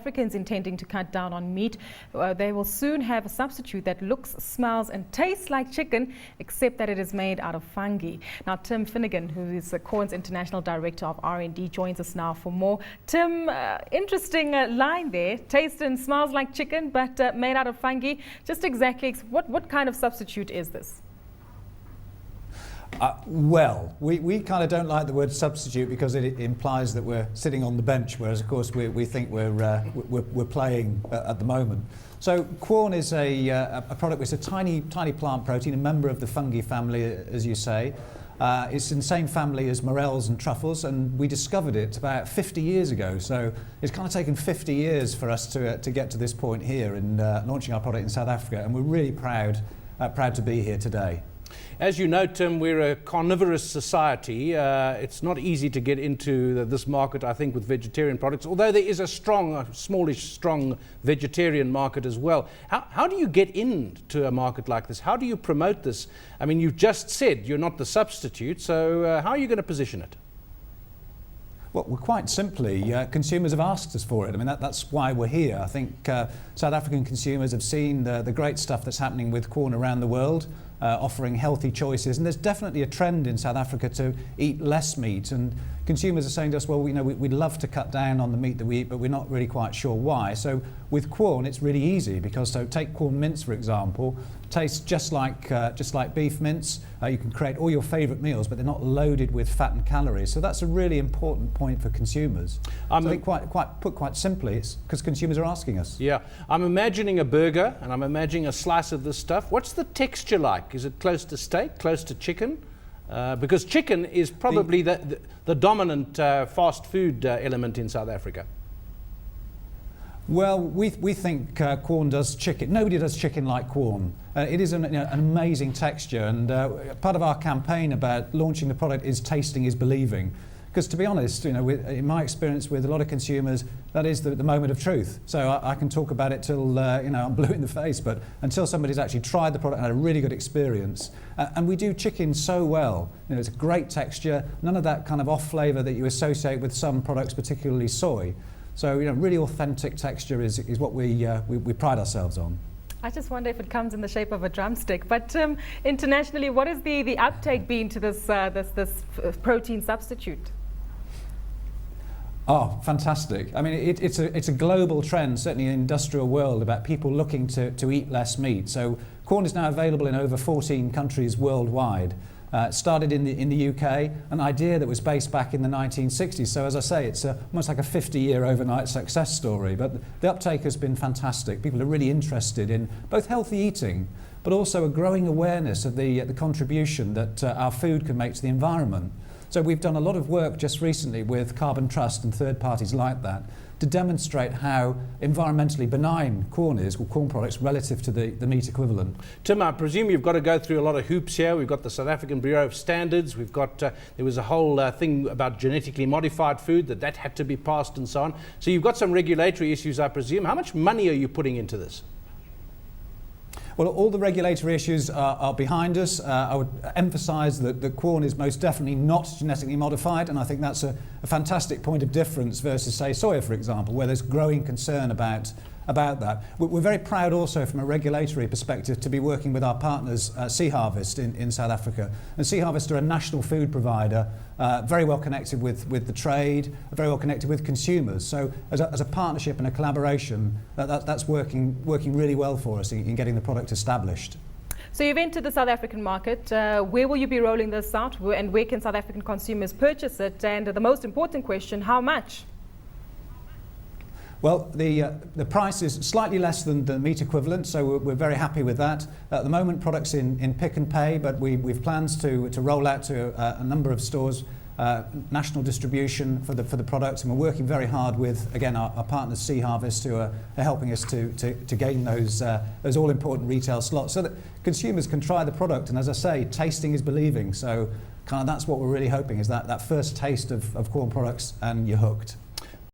Africans intending to cut down on meat. They will soon have a substitute that looks, smells and tastes like chicken, except that it is made out of fungi. Now, Tim Finnegan, who is Quorn's International Director of R&D, joins us now for more. Tim, interesting line there. Tastes and smells like chicken, but made out of fungi. Just exactly what kind of substitute is this? Well, we kind of don't like the word substitute because it implies that we're sitting on the bench, whereas of course we think we're playing at the moment. So Quorn is a product which is a tiny plant protein, a member of the fungi family, as you say. It's in the same family as morels and truffles, and we discovered it about 50 years ago. So it's kind of taken 50 years for us to get to this point here in launching our product in South Africa, and we're really proud to be here today. As you know, Tim, we're a carnivorous society. It's not easy to get into this market, I think, with vegetarian products, although there is a smallish, strong vegetarian market as well. How do you get into a market like this? How do you promote this? I mean, you've just said you're not the substitute, so how are you going to position it? Well, quite simply, consumers have asked us for it. I mean, that's why we're here. I think South African consumers have seen the great stuff that's happening with Quorn around the world, offering healthy choices. And there's definitely a trend in South Africa to eat less meat. And consumers are saying to us, well, we'd love to cut down on the meat that we eat, but we're not really quite sure why. So with Quorn, it's really easy because, so take Quorn mince, for example, tastes just like beef mince. You can create all your favourite meals, but they're not loaded with fat and calories. So that's a really important point for consumers. So I think quite simply, it's because consumers are asking us. Yeah, I'm imagining a burger and I'm imagining a slice of this stuff. What's the texture like? Is it close to steak, close to chicken? Because chicken is probably the dominant fast food element in South Africa. Well, we think Quorn does chicken. Nobody does chicken like Quorn. It is an amazing texture, and part of our campaign about launching the product is tasting is believing. Because to be honest, in my experience with a lot of consumers, that is the moment of truth. So I can talk about it till I'm blue in the face, but until somebody's actually tried the product and had a really good experience. And we do chicken so well. It's a great texture, none of that kind of off flavour that you associate with some products, particularly soy. So really authentic texture is what we pride ourselves on. I just wonder if it comes in the shape of a drumstick. But internationally, what has the uptake been to this protein substitute? Oh, fantastic. I mean, it's a global trend, certainly in the industrial world, about people looking to eat less meat. So Quorn is now available in over 14 countries worldwide. Started in the UK, an idea that was based back in the 1960s. So as I say, it's almost like a 50-year overnight success story. But the uptake has been fantastic. People are really interested in both healthy eating, but also a growing awareness of the contribution that our food can make to the environment. So we've done a lot of work just recently with Carbon Trust and third parties like that to demonstrate how environmentally benign Quorn is, or Quorn products, relative to the meat equivalent. Tim, I presume you've got to go through a lot of hoops here. We've got the South African Bureau of Standards. We've got, there was a whole thing about genetically modified food that had to be passed and so on. So you've got some regulatory issues, I presume. How much money are you putting into this? Well, all the regulatory issues are behind us. I would emphasise that Quorn is most definitely not genetically modified, and I think that's a fantastic point of difference versus, say, soya, for example, where there's growing concern about that. We're very proud also from a regulatory perspective to be working with our partners, Sea Harvest in South Africa. And Sea Harvest are a national food provider, very well connected with the trade, very well connected with consumers. So as a partnership and a collaboration, that's working really well for us in getting the product established. So you've entered the South African market. Where will you be rolling this out, and where can South African consumers purchase it? And the most important question, how much? Well, the price is slightly less than the meat equivalent, so we're very happy with that. At the moment, products in pick and pay, but we've plans to roll out to a number of stores, national distribution for the products, and we're working very hard with, again, our partners Sea Harvest, who are helping us to gain those all-important retail slots, so that consumers can try the product. And as I say, tasting is believing. So kind of that's what we're really hoping, is that first taste of Quorn products, and you're hooked.